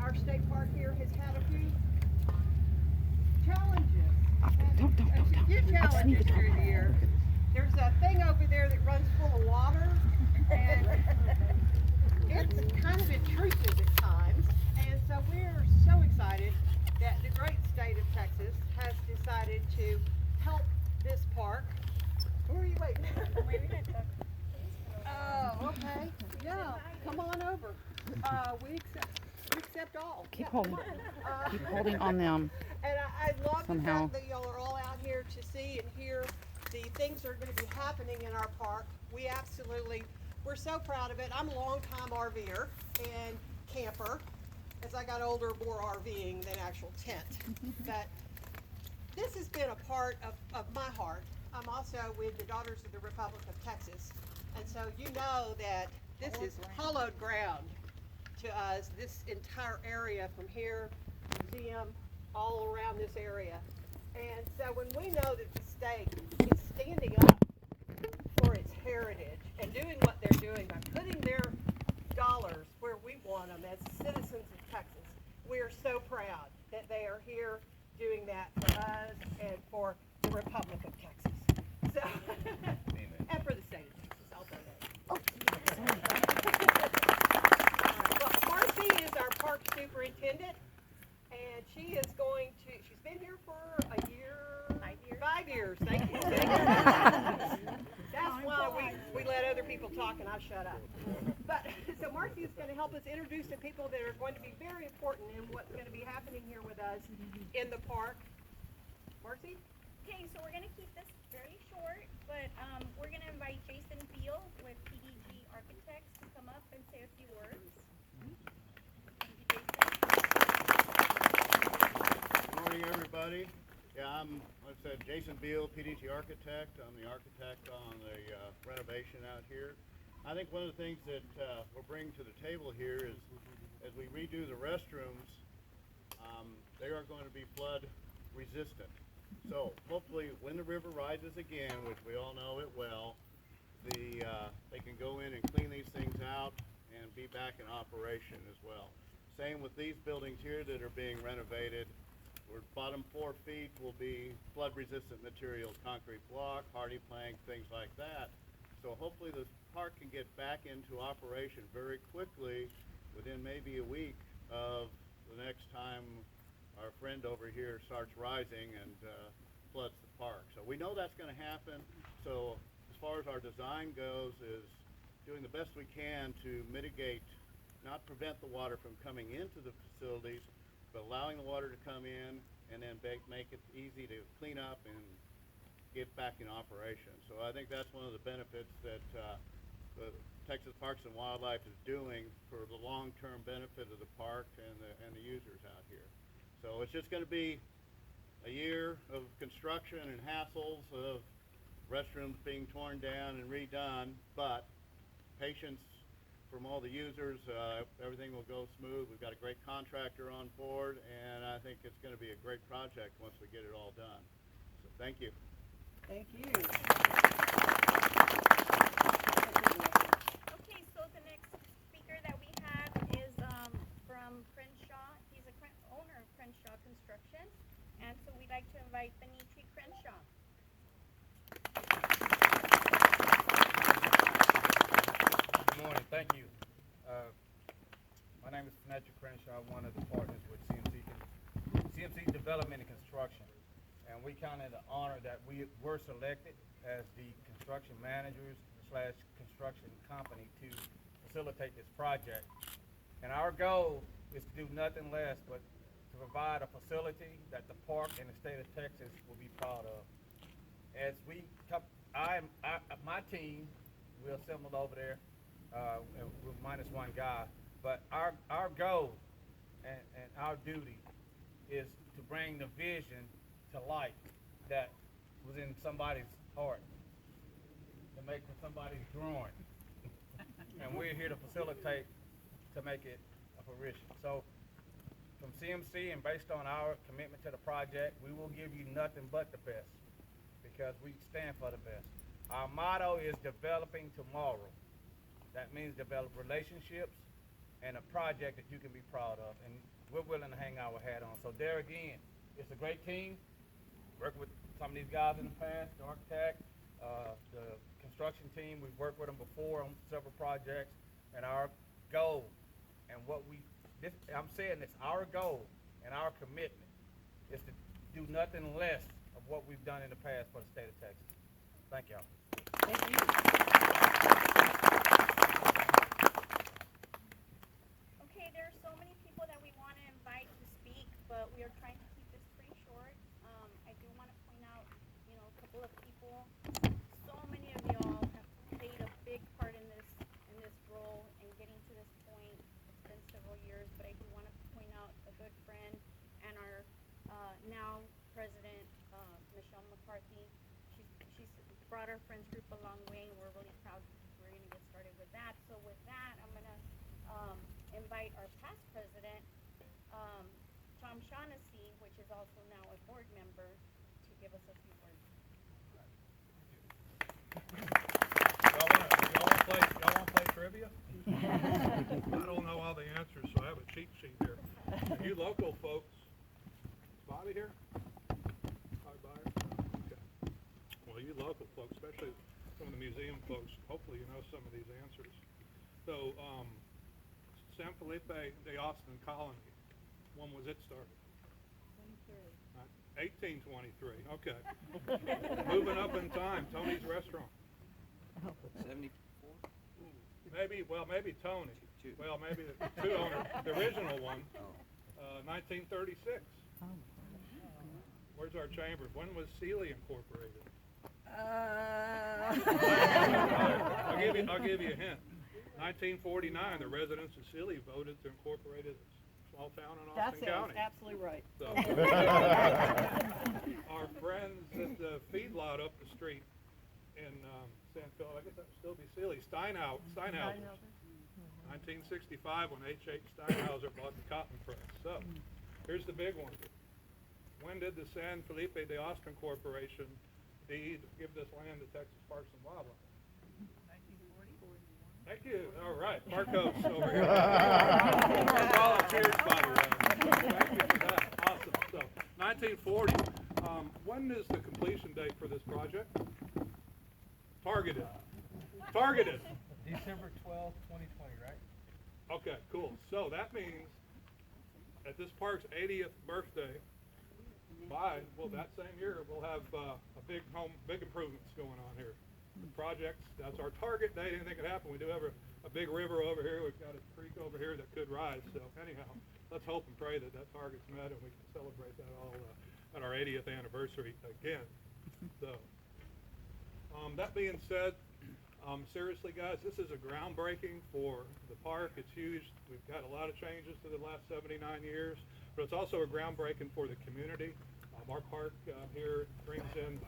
our state park here has had a few challenges. Don't. A few challenges through the year. There's a thing over there that runs full of water, and it's kind of intrusive at times. And so we're so excited that the great state of Texas has decided to help this park. Who are you waiting for? Oh, okay. Yeah, come on over. We accept all. Keep Yeah, holding. come on. Keep holding on them. And I love Somehow. the fact that y'all are all out here to see and hear the things that are going to be happening in our park. We're so proud of it. I'm a longtime RVer and camper. As I got older, more RVing than actual tent. But this has been a part of my heart. I'm also with the Daughters of the Republic of Texas. And so you know that this is hallowed ground to us, this entire area from here, museum, all around this area. And so when we know that the state is standing up for its heritage and doing what they're doing by putting their dollars where we want them as citizens of Texas, we are so proud that they are here doing that for us and for the Republic of Texas. So, and for the state of Texas, I'll throw that. Well, Marcy is our park superintendent, and she's been here for a year. 5 years. Thank you. That's why we let other people talk and I shut up. But so Marcy is going to help us introduce the people that are going to be very important in what's going to be happening here with us in the park. Marcy? Okay, so we're going to keep this very short, but we're going to invite Jason Beal with PDG Architects to come up and say a few words. Thank you, Jason. Good morning, everybody. Yeah, I'm, like I said, Jason Beal, PDG Architect. I'm the architect on the renovation out here. I think one of the things that we're bringing to the table here is, as we redo the restrooms, they are going to be flood resistant. So hopefully when the river rises again, which we all know it will, they can go in and clean these things out and be back in operation as well. Same with these buildings here that are being renovated. Where bottom 4 feet will be flood resistant materials, concrete block, hardy plank, things like that. So hopefully the park can get back into operation very quickly within maybe a week of the next time our friend over here starts rising and floods the park. So we know that's going to happen. So as far as our design goes, is doing the best we can to mitigate, not prevent the water from coming into the facilities, but allowing the water to come in and then make it easy to clean up and get back in operation. So I think that's one of the benefits that the Texas Parks and Wildlife is doing for the long-term benefit of the park and the users out here. So it's just going to be a year of construction and hassles of restrooms being torn down and redone, but patience from all the users, everything will go smooth. We've got a great contractor on board, and I think it's going to be a great project once we get it all done. So thank you. Thank you. Okay, so the next speaker that we have is from Crenshaw. He's a owner of Crenshaw Construction, and so we'd like to invite Benitri Crenshaw. Good morning, thank you. My name is Benitri Crenshaw, one of the partners with CMC Development and Construction. And we count it an honor that we were selected as the construction managers / construction company to facilitate this project. And our goal is to do nothing less but to provide a facility that the park and the state of Texas will be proud of. As we come, my team, we assembled over there, with minus one guy, but our goal and our duty is to bring the vision to life that was in somebody's heart, to make somebody's drawing. And we're here to facilitate to make it a fruition. So from CMC and based on our commitment to the project, we will give you nothing but the best because we stand for the best. Our motto is developing tomorrow. That means develop relationships, and a project that you can be proud of, and we're willing to hang our hat on. So there again, it's a great team, working with some of these guys in the past, the architect, the construction team, we've worked with them before on several projects, and our goal, and I'm saying it's our goal and our commitment, is to do nothing less of what we've done in the past for the state of Texas. Thank y'all. Thank you. Okay, there are so many people that we want to invite to speak, but we are trying to keep this pretty short. I do want to point out, a couple of people. So many of y'all have played a big part in this role and getting to this point. It's been several years, but I do want to point out a good friend and our now president, Michelle McCarthy. She's brought our friends group a long way, and we're really proud. We're going to get started with that. So with that, I'm going to invite our past president, Tom Shaughnessy, which is also now a board member, to give us a few words. Y'all wanna play trivia? I don't know all the answers, so I have a cheat sheet here. You local folks, is Bobby here? Hi, Bobby. Okay. Well, you local folks, especially some of the museum folks, hopefully you know some of these answers. So, San Felipe de Austin Colony, when was it started? 1823, okay. Moving up in time, Tony's Restaurant. 74? Maybe Tony. Well, maybe the two owners, the original one, 1936. Where's our chambers? When was Sealy incorporated? I'll give you a hint. 1949, the residents of Sealy voted to incorporate it as a small town in That Austin sounds County. absolutely right. So, our friends at the feedlot up the street in San Philip, I guess that would still be Sealy, Steinhauser. 1965 when H.H. Steinhauser bought the cotton press. So, here's the big one. When did the San Felipe de Austin Corporation deed give this land to Texas Parks and Wildlife? 1940. Thank you. All right, Marcos over here. Volunteers, by the way. Thank you for that. Awesome. So, 1940. When is the completion date for this project? Targeted. December 12, 2020, right? Okay, cool. So that means at this park's 80th birthday, that same year, we'll have big improvements going on here. The projects, that's our target date. Anything could happen. We do have a big river over here. We've got a creek over here that could rise. So anyhow, let's hope and pray that target's met and we can celebrate that all at our 80th anniversary again. So that being said, seriously, guys, this is a groundbreaking for the park. It's huge. We've got a lot of changes to the last 79 years, but it's also a groundbreaking for the community. Our park here brings in,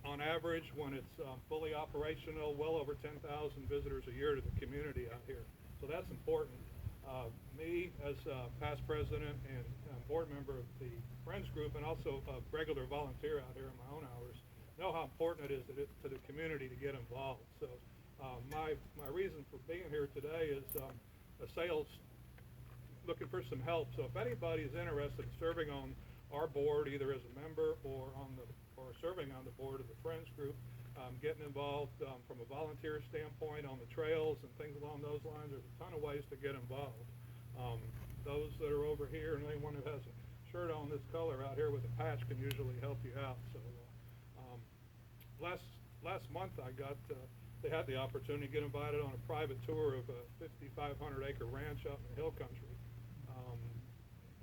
on average, when it's fully operational, well over 10,000 visitors a year to the community out here. So that's important. Me, as past president and board member of the Friends Group, and also a regular volunteer out here in my own hours, know how important it is to the community to get involved. So my reason for being here today is a sales, looking for some help. So if anybody is interested in serving on our board, either as a member or serving on the board of the Friends Group, getting involved from a volunteer standpoint on the trails and things along those lines, there's a ton of ways to get involved. Those that are over here and anyone who has a shirt on this color out here with a patch can usually help you out. So last month they had the opportunity to get invited on a private tour of a 5,500 acre ranch out in the hill country.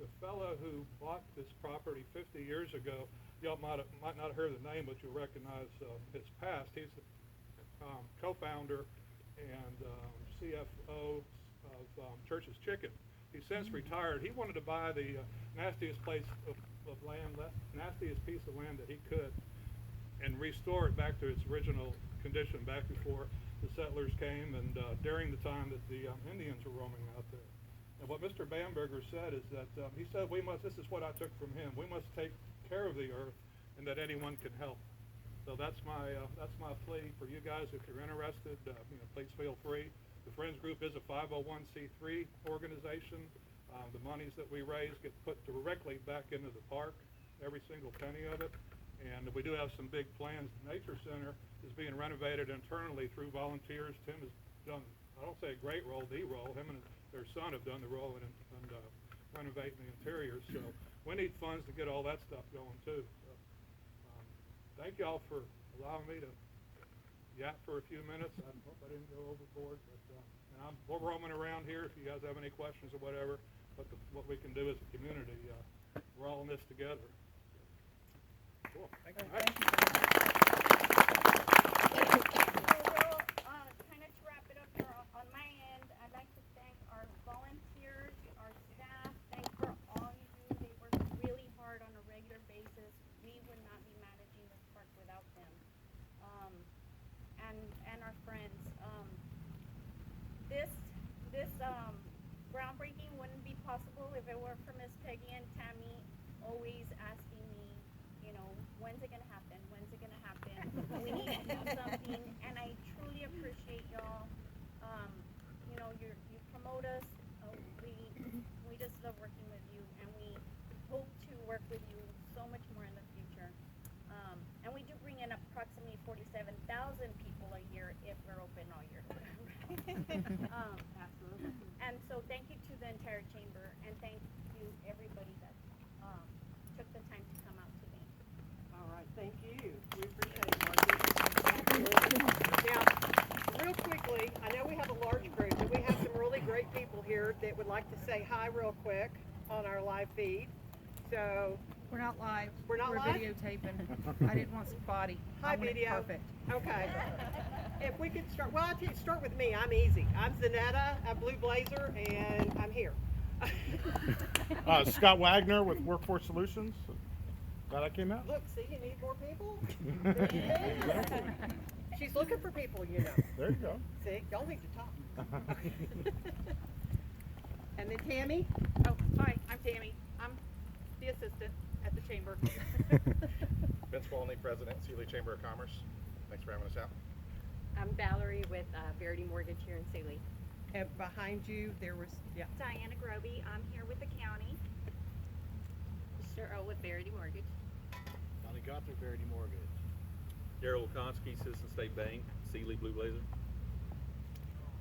The fellow who bought this property 50 years ago, y'all might not have heard the name, but you'll recognize his past. He's the co-founder and CFO of Church's Chicken. He's since retired. He wanted to buy the nastiest piece of land that he could, and restore it back to its original condition back before the settlers came and during the time that the Indians were roaming out there. And what Mr. Bamberger said is that he said this is what I took from him, we must take care of the earth and that anyone can help. So that's my plea for you guys. If you're interested, please feel free. The Friends Group is a 501c3 organization. The monies that we raise get put directly back into the park, every single penny of it. And we do have some big plans. The Nature Center is being renovated internally through volunteers. Tim has done, I don't say a great role, the role. Him and their son have done the role in renovating the interior. So we need funds to get all that stuff going too. So, thank y'all for allowing me to yap for a few minutes. I hope I didn't go overboard. But, and we're roaming around here if you guys have any questions or whatever. But what we can do as a community, we're all in this together. Cool. Thank you. So we'll, kind of to wrap it up here on my end, I'd like to thank our volunteers, our staff. Thanks for all you do. They work really hard on a regular basis. We would not be managing this park without them. And our friends. This groundbreaking wouldn't be possible if it weren't for Miss Peggy and Tammy always asking me, you know, when's it gonna happen? When's it gonna happen? We need to do something, and I truly appreciate y'all. You know, you promote us. We just love working with you, and we hope to work with you so much more in the future. And we do bring in approximately 47,000 people a year if we're open all year. Absolutely. And so thank you to the entire chamber, and thank you everybody that took the time to come out today. All right, thank you. We appreciate it, Margie. Now, real quickly, I know we have a large group, but we have some really great people here that would like to say hi real quick on our live feed. So, We're not live. We're not live? videotaping. I didn't want spotty. hi I want it video. perfect. Okay. If we could start, well, I'll tell you, start with me. I'm easy. I'm Zanetta, a Blue Blazer, and I'm here. Scott Wagner with Workforce Solutions. Glad I came out. Look, see, you need more people? She's looking for people, you know. There you go. See, y'all need to talk. And then Tammy? Oh, hi, I'm Tammy. I'm the assistant at the chamber. Vince Walney, President, Sealy Chamber of Commerce. Thanks for having us out. I'm Valerie with Verity Mortgage here in Sealy. And behind you, there was, yeah. Diana Groby, I'm here with the county. Cheryl with Verity Mortgage. Donnie Gothard, Verity Mortgage. Daryl Wilkonski, Citizen State Bank, Sealy Blue Blazer.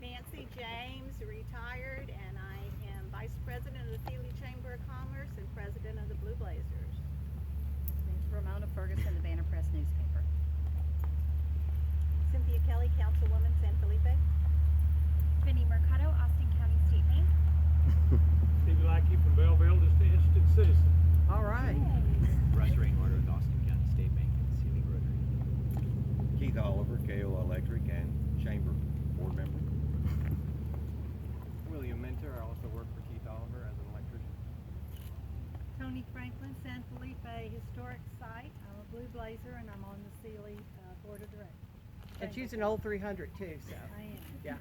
Nancy James, retired, and I am Vice President of the Sealy Chamber of Commerce and President of the Blue Blazers. Ramona Ferguson, the Banner Press newspaper. Cynthia Kelly, Councilwoman San Felipe. Vinnie Mercado, Austin County State Bank. Stevie Lackey from Belleville, just an interested citizen. All right. Russ Rainwater with Austin County State Bank and Sealy Rotary. Keith Oliver, KO Electric and Chamber Board Member. William Minter, I also work for Keith Oliver as an electrician. Tony Franklin, San Felipe Historic Site. I'm a Blue Blazer and I'm on the Sealy Board of Directors. And she's an old 300 too, so. I am. Yeah.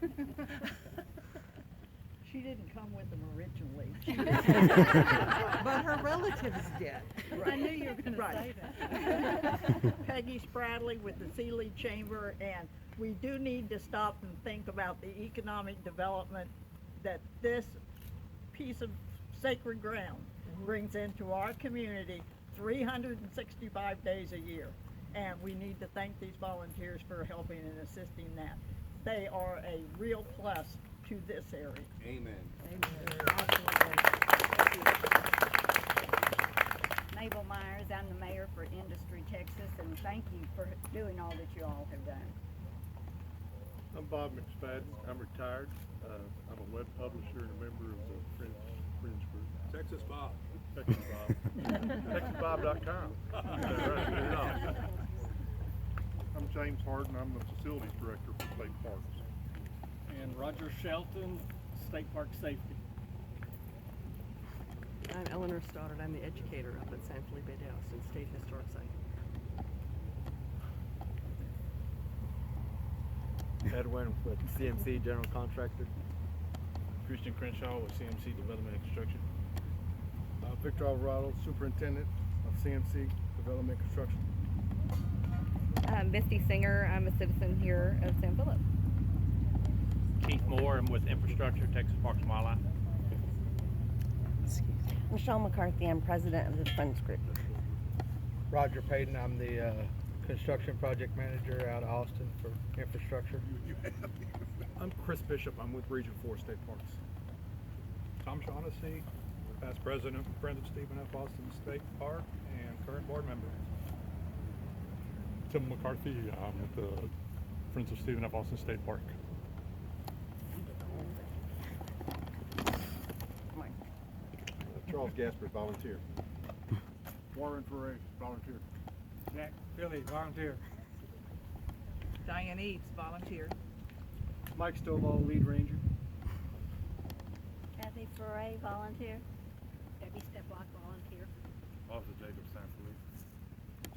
She didn't come with them originally. But her relatives did. I knew you were going to say that. Peggy Spradley with the Sealy Chamber, and we do need to stop and think about the economic development that this piece of sacred ground brings into our community 365 days a year. And we need to thank these volunteers for helping and assisting that. They are a real plus to this area. Amen. Mabel Myers, I'm the mayor for Industry Texas, and thank you for doing all that you all have done. I'm Bob McSpadden. I'm retired. I'm a web publisher and a member of the Friends Group. Texas Bob. Texas Bob. TexasBob.com. Right. I'm James Harden. I'm the facilities director for State Parks. And Roger Shelton, State Park Safety. I'm Eleanor Stoddard. I'm the educator up at San Felipe Dallas and State Historic Site. Edwin with CMC General Contractor. Christian Crenshaw with CMC Development and Construction. Victor Alvarado, Superintendent of CMC Development and Construction. Misty Singer. I'm a citizen here of San Philip. Keith Moore. I'm with Infrastructure, Texas Parks and Wildlife. Michelle McCarthy, I'm president of the Friends Group. Roger Payton, I'm the construction project manager out of Austin for infrastructure. I'm Chris Bishop. I'm with Region 4 State Parks. Tom Shaughnessy, past president of Friends of Stephen F. Austin State Park and current board member. Tim McCarthy, I'm with the Friends of Stephen F. Austin State Park. Charles Gasper, volunteer. Warren Ferre, volunteer. Jack Philly, volunteer. Diane Eads, volunteer. Mike Stovall, lead ranger. Kathy Foray, volunteer. Debbie Steplock, volunteer. Officer Jacob Sanford.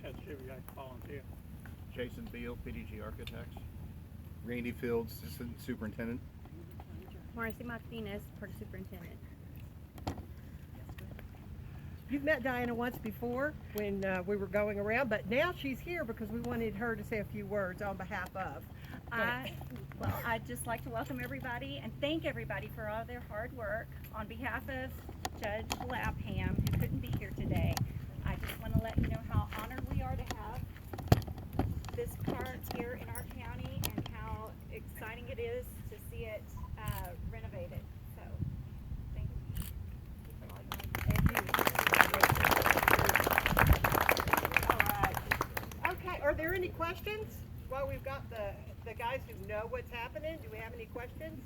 Chad Chiviak, volunteer. Jason Beal, PDG Architects. Randy Fields, Assistant Superintendent. Marcy Martinez, Park Superintendent. You've met Diana once before when we were going around, but now she's here because we wanted her to say a few words on behalf of. I'd just like to welcome everybody and thank everybody for all their hard work. On behalf of Judge Lapham, who couldn't be here today, I just want to let you know how honored we are to have this park here in our county and how exciting it is to see it renovated. So, thank you. Thank you. All right. Okay, are there any questions? Well, we've got the guys who know what's happening. Do we have any questions?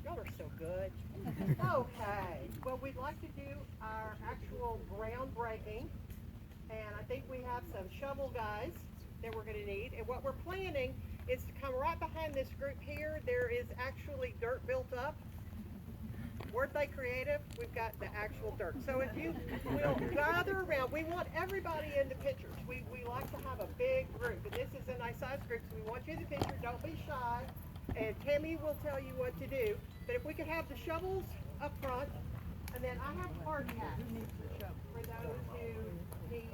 Y'all are so good. Okay, well, we'd like to do our actual groundbreaking, and I think we have some shovel guys that we're going to need. And what we're planning is to come right behind this group here. There is actually dirt built up. Weren't they creative? We've got the actual dirt. So if you will gather around, we want everybody in the pictures. We like to have a big group, and this is a nice size group, so we want you in the picture. Don't be shy, and Tammy will tell you what to do. But if we could have the shovels up front, and then I have hard hats for those who need.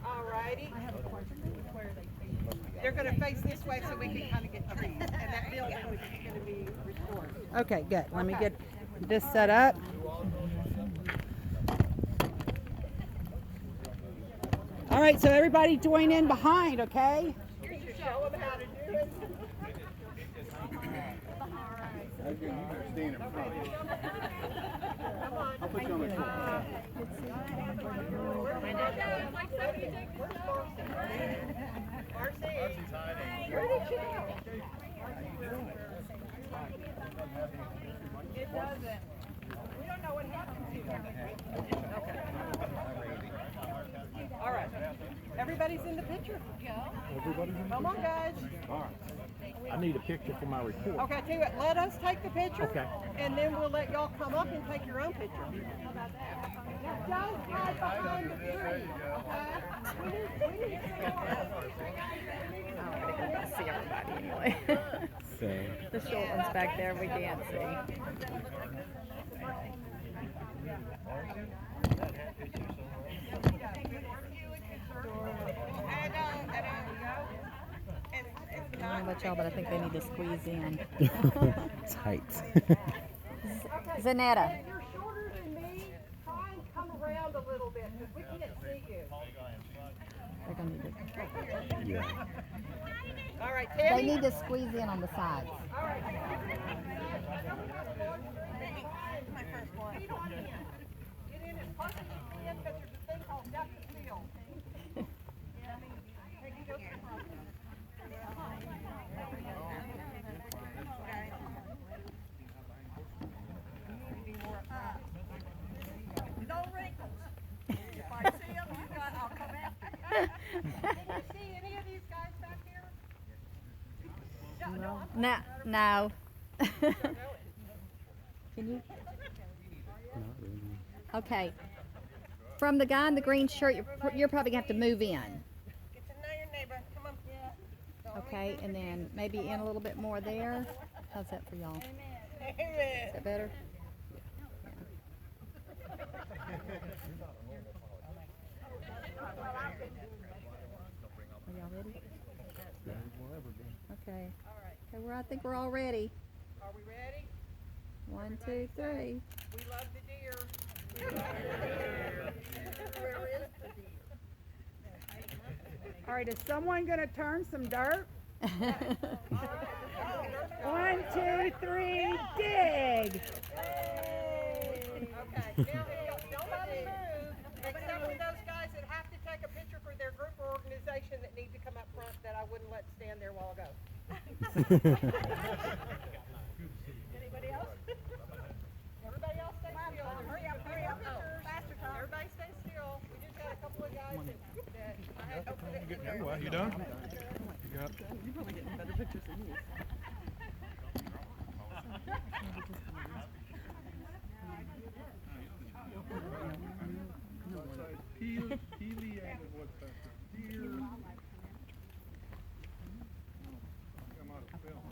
All righty. They're going to face this way so we can kind of get trees, and that building is going to be restored. Okay, good. Let me get this set up. All right, so everybody join in behind, okay? You show them how to do it. Stand in front. Come on. I'll put you on the floor. Marcy's hiding. Where did she go? It doesn't. We don't know what happened to her. Okay. All right. Everybody's in the picture. Everybody's in the Come on, guys. All right. I need a picture for my report. Okay, tell you what, let us take the picture. Okay. And then we'll let y'all come up and take your own picture. How about that? Now, don't hide behind the tree, okay? We can see everybody anyway. The short ones back there we can't see. I don't know about y'all, but I think they need to squeeze in. Tight. Zanetta. If you're shorter than me, try and come around a little bit because we can't see you. They're gonna need to. Yeah. All right, Tammy. They need to squeeze in on the sides. All right. My first one. Get in as close as you can because there's a thing called depth of field. No wrinkles. If I see them, I'll come after you. Can you see any of these guys back here? No. Can you? Okay. From the guy in the green shirt, you're probably gonna have to move in. Get to know your neighbor. Come on. Okay, and then maybe in a little bit more there. How's that for y'all? Amen. Is that better? Are y'all ready? Okay. Okay, I think we're all ready. Are we ready? 1, 2, 3. We love the deer. Where is the deer? All right, is someone gonna turn some dirt? 1, 2, 3, dig! Okay, now nobody move, except for those guys that have to take a picture for their group or organization that need to come up front that I wouldn't let stand there a while ago. Anybody else? Everybody else stay still. Hurry up. Faster, Tom. Everybody stay still. We just got a couple of guys that I had to put it in there. You done? You got You're probably getting better pictures than me. Heliated woodpecker, deer. Come out of film.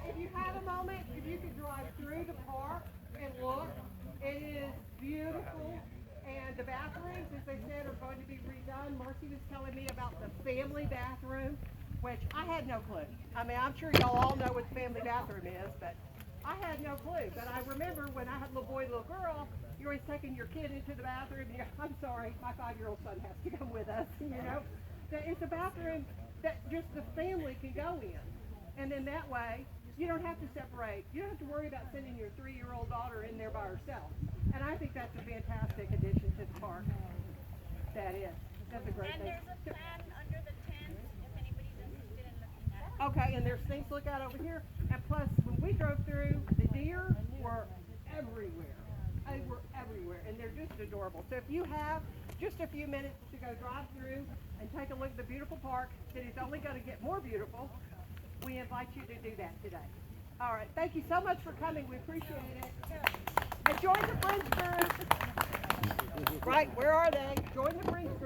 If you have a moment, if you could drive through the park and look, it is beautiful. And the bathrooms, as they said, are going to be redone. Marcy was telling me about the family bathroom, which I had no clue. I mean, I'm sure y'all all know what the family bathroom is, but I had no clue. But I remember when I had a little boy, little girl, you're always taking your kid into the bathroom. And I'm sorry, my 5-year-old son has to come with us, you know. It's a bathroom that just the family can go in. And then that way, you don't have to separate. You don't have to worry about sending your 3-year-old daughter in there by herself. And I think that's a fantastic addition to the park. That is. That's a great thing. And there's a fan under the tent if anybody's interested in looking at it. Okay, and there's things to look at over here. And plus, when we drove through, the deer were everywhere. They were everywhere, and they're just adorable. So if you have just a few minutes to go drive through and take a look at the beautiful park that is only going to get more beautiful, we invite you to do that today. All right, thank you so much for coming. We appreciate it. And join the Friends group. Right, where are they? Join the Friends